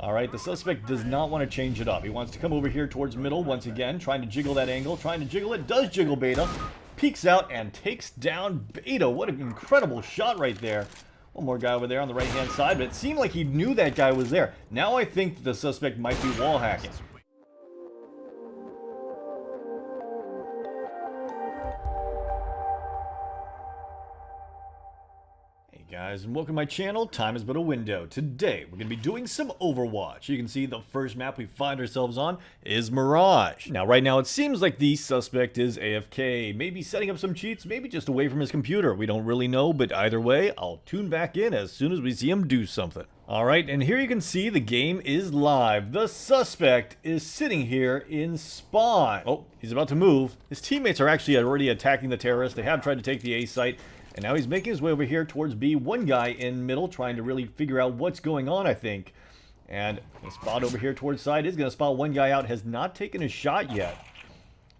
Alright, the suspect does not want to change it up. He wants to come over here towards middle once again, trying to jiggle that angle, trying to jiggle it, does jiggle Beta, peeks out and takes down Beta. What an incredible shot right there. One more guy over there on the right-hand side, but it seemed like he knew that guy was there. Now I think the suspect might be wall hacking. Guys, and welcome to my channel. Time is but a window. Today we're going to be doing some Overwatch. You can see the first map we find ourselves on is Mirage. Now right now it seems like the suspect is AFK, maybe setting up some cheats, maybe just away from his computer. We don't really know, but either way I'll tune back in as soon as we see him do something. Alright, and here you can see the game is live. The suspect is sitting here in spawn. Oh, he's about to move. His teammates are actually already attacking the terrorist. They have tried to take the A site. And now he's making his way over here towards B. One guy in middle trying to really figure out what's going on, I think. And the spot over here towards side is going to spot one guy out. Has not taken a shot yet.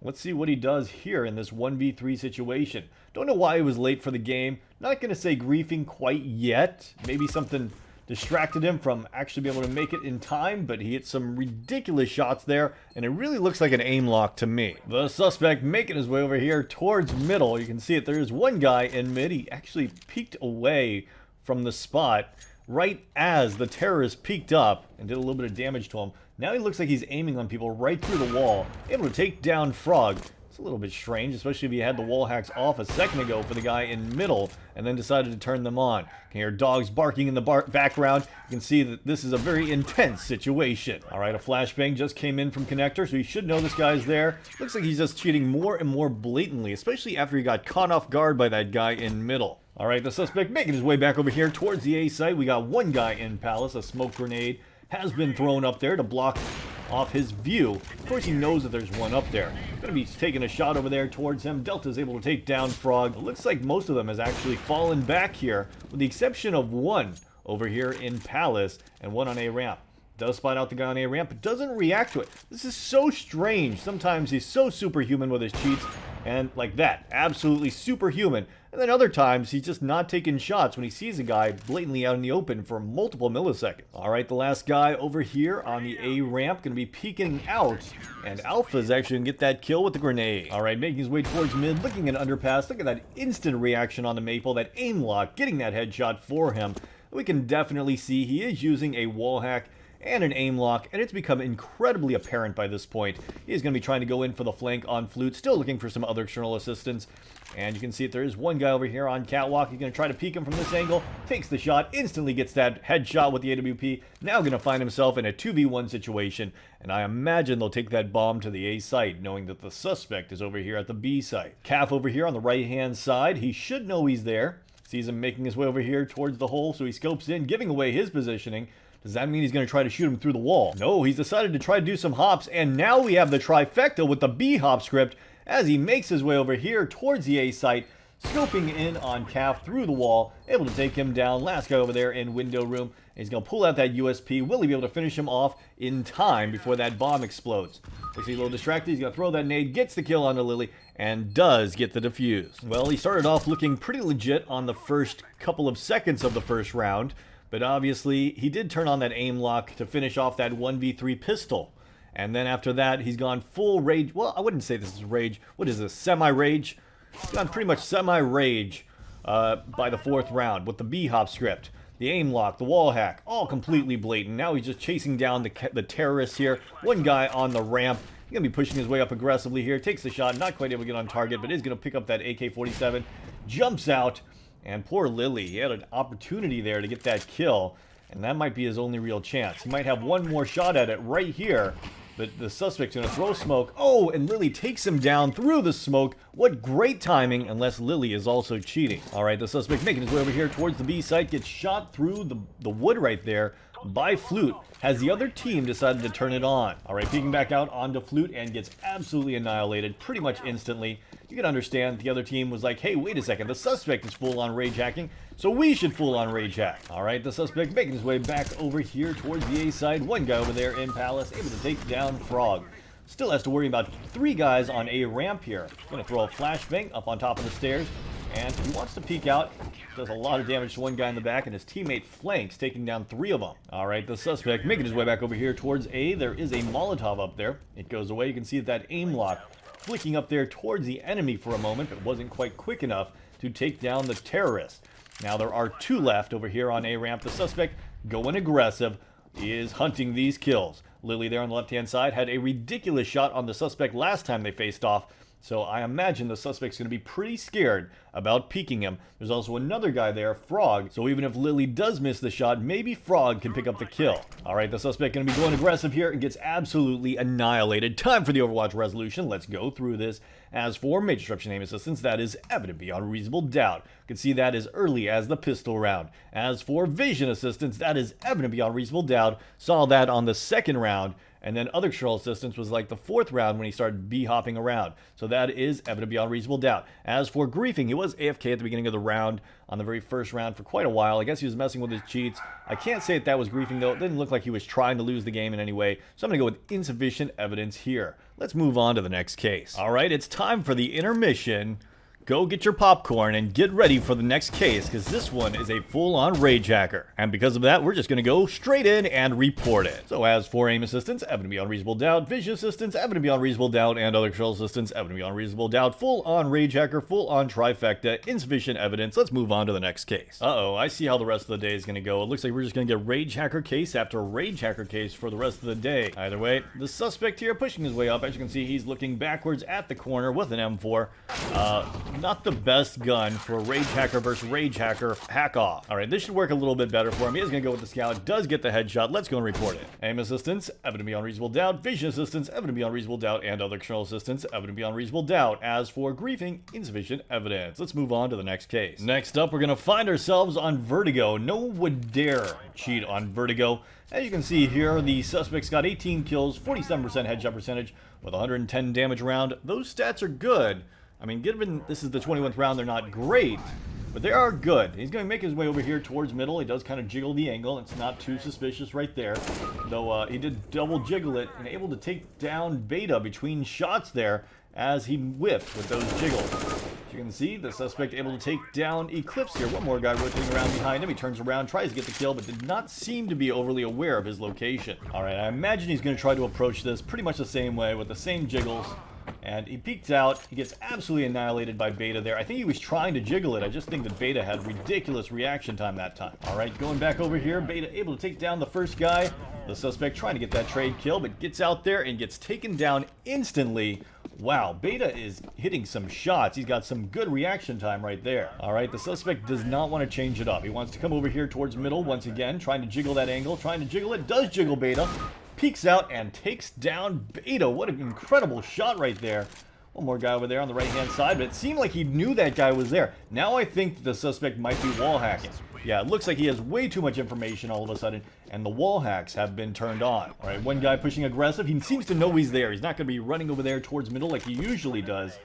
Let's see what he does here in this 1v3 situation. Don't know why he was late for the game. Not going to say griefing quite yet. Maybe something distracted him from actually being able to make it in time, but he hit some ridiculous shots there, and it really looks like an aim lock to me. The suspect making his way over here towards middle. You can see it. There is one guy in mid. He actually peeked away from the spot right as the terrorist peeked up and did a little bit of damage to him. Now he looks like he's aiming on people right through the wall, able to take down Frog. It's a little bit strange, especially if he had the wall hacks off a second ago for the guy in middle and then decided to turn them on. You can hear dogs barking in the background. You can see that this is a very intense situation. Alright, a flashbang just came in from connector, so you should know this guy's there. Looks like he's just cheating more and more blatantly, especially after he got caught off guard by that guy in middle. Alright, the suspect making his way back over here towards the A site. We got one guy in Palace. A smoke grenade has been thrown up there to block off his view. Of course he knows that there's one up there. Gonna be taking a shot over there towards him. Delta's able to take down Frog. It looks like most of them has actually fallen back here, with the exception of one over here in Palace and one on A ramp. Does spot out the guy on A ramp, but doesn't react to it. This is so strange. Sometimes he's so superhuman with his cheats, and like that, absolutely superhuman. And then other times he's just not taking shots when he sees a guy blatantly out in the open for multiple milliseconds. Alright, the last guy over here on the A ramp gonna be peeking out, and Alpha's actually gonna get that kill with the grenade. Alright, making his way towards mid, looking at underpass. Look at that instant reaction on the Maple, that aim lock, getting that headshot for him. We can definitely see he is using a wall hack and an aim lock, and it's become incredibly apparent by this point. He's going to be trying to go in for the flank on Flute, still looking for some other external assistance. And you can see that there is one guy over here on Catwalk. He's going to try to peek him from this angle, takes the shot, instantly gets that headshot with the AWP. Now going to find himself in a 2v1 situation, and I imagine they'll take that bomb to the A site, knowing that the suspect is over here at the B site. Calf over here on the right-hand side. He should know he's there. Sees him making his way over here towards the hole, so he scopes in, giving away his positioning. Does that mean he's going to try to shoot him through the wall? No, he's decided to try to do some hops, and now we have the trifecta with the B hop script as he makes his way over here towards the A site, scoping in on Calf through the wall, able to take him down. Last guy over there in window room. He's going to pull out that USP. Will he be able to finish him off in time before that bomb explodes? Looks a little distracted. He's going to throw that nade, gets the kill onto Lily, and does get the defuse. Well, he started off looking pretty legit on the first couple of seconds of the first round. But obviously, he did turn on that aim lock to finish off that 1v3 pistol. And then after that, he's gone full rage. Well, I wouldn't say this is rage. What is this? Semi-rage? He's gone pretty much semi-rage by the fourth round with the B-hop script. The aim lock, the wall hack, all completely blatant. Now he's just chasing down the terrorists here. One guy on the ramp. He's going to be pushing his way up aggressively here. Takes the shot. Not quite able to get on target, but is going to pick up that AK-47. Jumps out. And poor Lily, he had an opportunity there to get that kill, and that might be his only real chance. He might have one more shot at it right here, but the suspect's going to throw smoke. Oh, and Lily takes him down through the smoke. What great timing, unless Lily is also cheating. Alright, the suspect making his way over here towards the B site, gets shot through the wood right there by Flute. Has the other team decided to turn it on? Alright, peeking back out onto Flute and gets absolutely annihilated pretty much instantly. You can understand the other team was like, hey, wait a second, the suspect is full on rage hacking, so we should full on rage hack. Alright, the suspect making his way back over here towards the A side. One guy over there in Palace, able to take down Frog. Still has to worry about three guys on A ramp here. Gonna throw a flashbang up on top of the stairs. And he wants to peek out. Does a lot of damage to one guy in the back, and his teammate flanks, taking down 3 of them. Alright, the suspect making his way back over here towards A. There is a Molotov up there. It goes away. You can see that aim lock flicking up there towards the enemy for a moment, but wasn't quite quick enough to take down the terrorist. Now there are 2 left over here on A ramp. The suspect going aggressive is hunting these kills. Lily there on the left-hand side had a ridiculous shot on the suspect last time they faced off, so I imagine the suspect's going to be pretty scared about peeking him. There's also another guy there, Frog, so even if Lily does miss the shot, maybe Frog can pick up the kill. Alright, the suspect going to be going aggressive here and gets absolutely annihilated. Time for the Overwatch resolution. Let's go through this. As for major disruption aim assistance, that is evident beyond reasonable doubt. You can see that as early as the pistol round. As for vision assistance, that is evident beyond reasonable doubt. Saw that on the 2nd round. And then other control assistance was like the 4th round when he started B-hopping around. So that is evident beyond reasonable doubt. As for griefing, he was AFK at the beginning of the round, on the very first round for quite a while. I guess he was messing with his cheats. I can't say that was griefing though. It didn't look like he was trying to lose the game in any way. So I'm going to go with insufficient evidence here. Let's move on to the next case. Alright, it's time for the intermission. Go get your popcorn and get ready for the next case, because this one is a full-on rage hacker. And because of that, we're just going to go straight in and report it. So as for aim assistance, evident beyond reasonable doubt, vision assistance, evident beyond reasonable doubt, and other control assistance, evident beyond reasonable doubt, full-on rage hacker, full-on trifecta, insufficient evidence. Let's move on to the next case. Uh-oh, I see how the rest of the day is going to go. It looks like we're just going to get rage hacker case after rage hacker case for the rest of the day. Either way, the suspect here pushing his way up. As you can see, he's looking backwards at the corner with an M4. Not the best gun for Rage Hacker versus Rage Hacker hack-off. Alright, this should work a little bit better for him. He is going to go with the scout. Does get the headshot. Let's go and report it. Aim assistance, evident beyond reasonable doubt. Vision assistance, evident beyond reasonable doubt. And other control assistance, evident beyond reasonable doubt. As for griefing, insufficient evidence. Let's move on to the next case. Next up, we're going to find ourselves on Vertigo. No one would dare cheat on Vertigo. As you can see here, the suspect's got 18 kills, 47% headshot percentage, with 110 damage round. Those stats are good. I mean, given this is the 21th round, they're not great, but they are good. He's going to make his way over here towards middle. He does kind of jiggle the angle. It's not too suspicious right there, though he did double jiggle it and able to take down Beta between shots there as he whiffed with those jiggles. As you can see, the suspect able to take down Eclipse here. One more guy rotating around behind him. He turns around, tries to get the kill, but did not seem to be overly aware of his location. Alright, I imagine he's going to try to approach this pretty much the same way with the same jiggles. And he peeks out. He gets absolutely annihilated by Beta there. I think he was trying to jiggle it. I just think that Beta had ridiculous reaction time that time. Alright, going back over here. Beta able to take down the first guy. The suspect trying to get that trade kill, but gets out there and gets taken down instantly. Wow, Beta is hitting some shots. He's got some good reaction time right there. Alright, the suspect does not want to change it up. He wants to come over here towards middle once again, trying to jiggle that angle, trying to jiggle it. Does jiggle Beta. Peeks out and takes down Beta. What an incredible shot right there. One more guy over there on the right-hand side, but it seemed like he knew that guy was there. Now I think the suspect might be wall hacking. Yeah, it looks like he has way too much information all of a sudden, and the wall hacks have been turned on. All right, one guy pushing aggressive. He seems to know he's there. He's not going to be running over there towards middle like he usually does.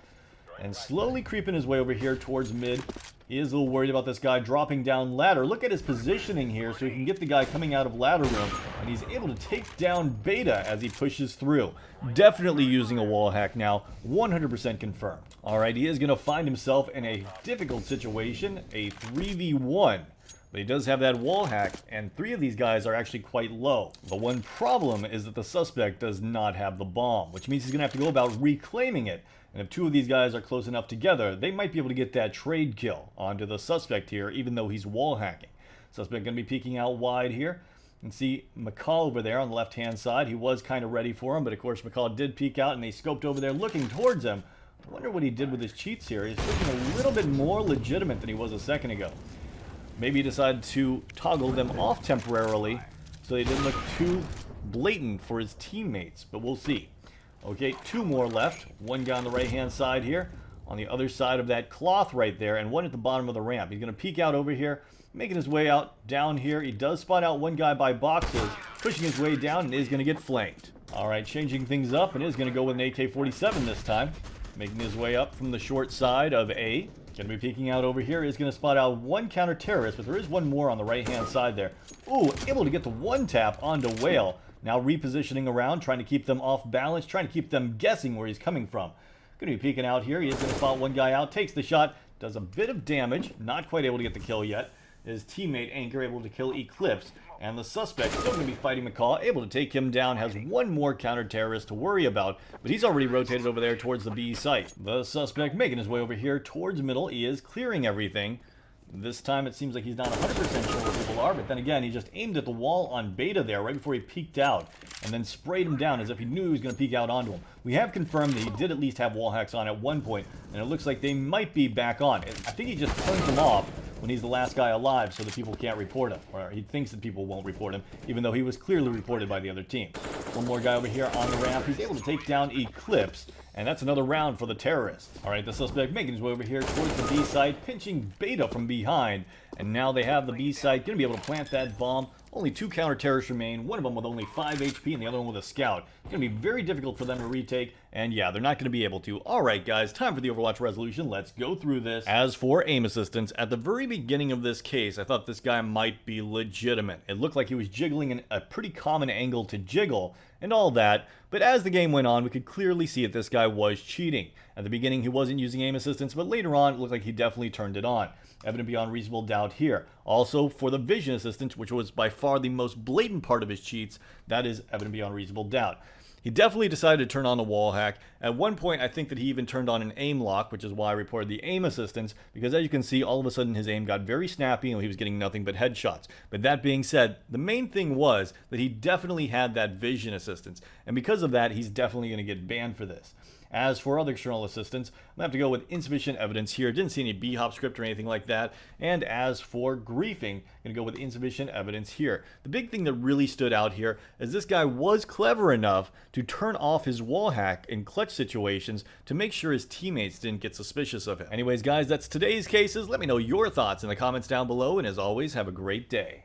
And slowly creeping his way over here towards mid. He is a little worried about this guy dropping down ladder. Look at his positioning here so he can get the guy coming out of ladder room. And he's able to take down Beta as he pushes through. Definitely using a wall hack now. 100% confirmed. Alright, he is going to find himself in a difficult situation. A 3v1. But he does have that wall hack, and 3 of these guys are actually quite low. The one problem is that the suspect does not have the bomb, which means he's going to have to go about reclaiming it. And if 2 of these guys are close enough together, they might be able to get that trade kill onto the suspect here, even though he's wall hacking. Suspect going to be peeking out wide here. You can see McCall over there on the left-hand side. He was kind of ready for him, but of course McCall did peek out, and they scoped over there looking towards him. I wonder what he did with his cheats here. He's looking a little bit more legitimate than he was a second ago. Maybe he decided to toggle them off temporarily so they didn't look too blatant for his teammates, but we'll see. Okay, 2 more left. One guy on the right-hand side here, on the other side of that cloth right there, and one at the bottom of the ramp. He's going to peek out over here, making his way out down here. He does spot out one guy by boxes, pushing his way down, and is going to get flanked. Alright, changing things up, and is going to go with an AK-47 this time, making his way up from the short side of A. Going to be peeking out over here. Is going to spot out one counter-terrorist, but there is one more on the right-hand side there. Ooh, able to get the one tap onto Whale. Now repositioning around, trying to keep them off balance, trying to keep them guessing where he's coming from. Going to be peeking out here. He is going to spot one guy out, takes the shot, does a bit of damage, not quite able to get the kill yet. His teammate Anchor able to kill Eclipse, and the suspect still going to be fighting McCall, able to take him down, has one more counter-terrorist to worry about, but he's already rotated over there towards the B site. The suspect making his way over here towards middle. He is clearing everything. This time it seems like he's not 100% sure where people are, but then again, he just aimed at the wall on Beta there right before he peeked out, and then sprayed him down as if he knew he was going to peek out onto him. We have confirmed that he did at least have wall hacks on at one point, and it looks like they might be back on. I think he just turns them off when he's the last guy alive so that people can't report him, or he thinks that people won't report him, even though he was clearly reported by the other team. One more guy over here on the ramp. He's able to take down Eclipse, and that's another round for the terrorists. Alright, the suspect making his way over here towards the B site, pinching Beta from behind, and now they have the B site, going to be able to plant that bomb. Only 2 counter-terrorists remain, one of them with only 5 HP and the other one with a scout. It's going to be very difficult for them to retake, and yeah, they're not going to be able to. Alright guys, time for the Overwatch resolution. Let's go through this. As for aim assistance, at the very beginning of this case, I thought this guy might be legitimate. It looked like he was jiggling in a pretty common angle to jiggle, and all that, but as the game went on, we could clearly see that this guy was cheating. At the beginning, he wasn't using aim assistance, but later on, it looked like he definitely turned it on. Evident beyond reasonable doubt here. Also, for the vision assistance, which was by far the most blatant part of his cheats, that is evident beyond reasonable doubt. He definitely decided to turn on the wall hack. At one point, I think that he even turned on an aim lock, which is why I reported the aim assistance, because as you can see, all of a sudden his aim got very snappy and he was getting nothing but headshots. But that being said, the main thing was that he definitely had that vision assistance, and because of that, he's definitely going to get banned for this. As for other external assistance, I'm going to have to go with insufficient evidence here. Didn't see any B-hop script or anything like that. And as for griefing, I'm going to go with insufficient evidence here. The big thing that really stood out here is this guy was clever enough to turn off his wall hack in clutch situations to make sure his teammates didn't get suspicious of him. Anyways, guys, that's today's cases. Let me know your thoughts in the comments down below, and as always, have a great day.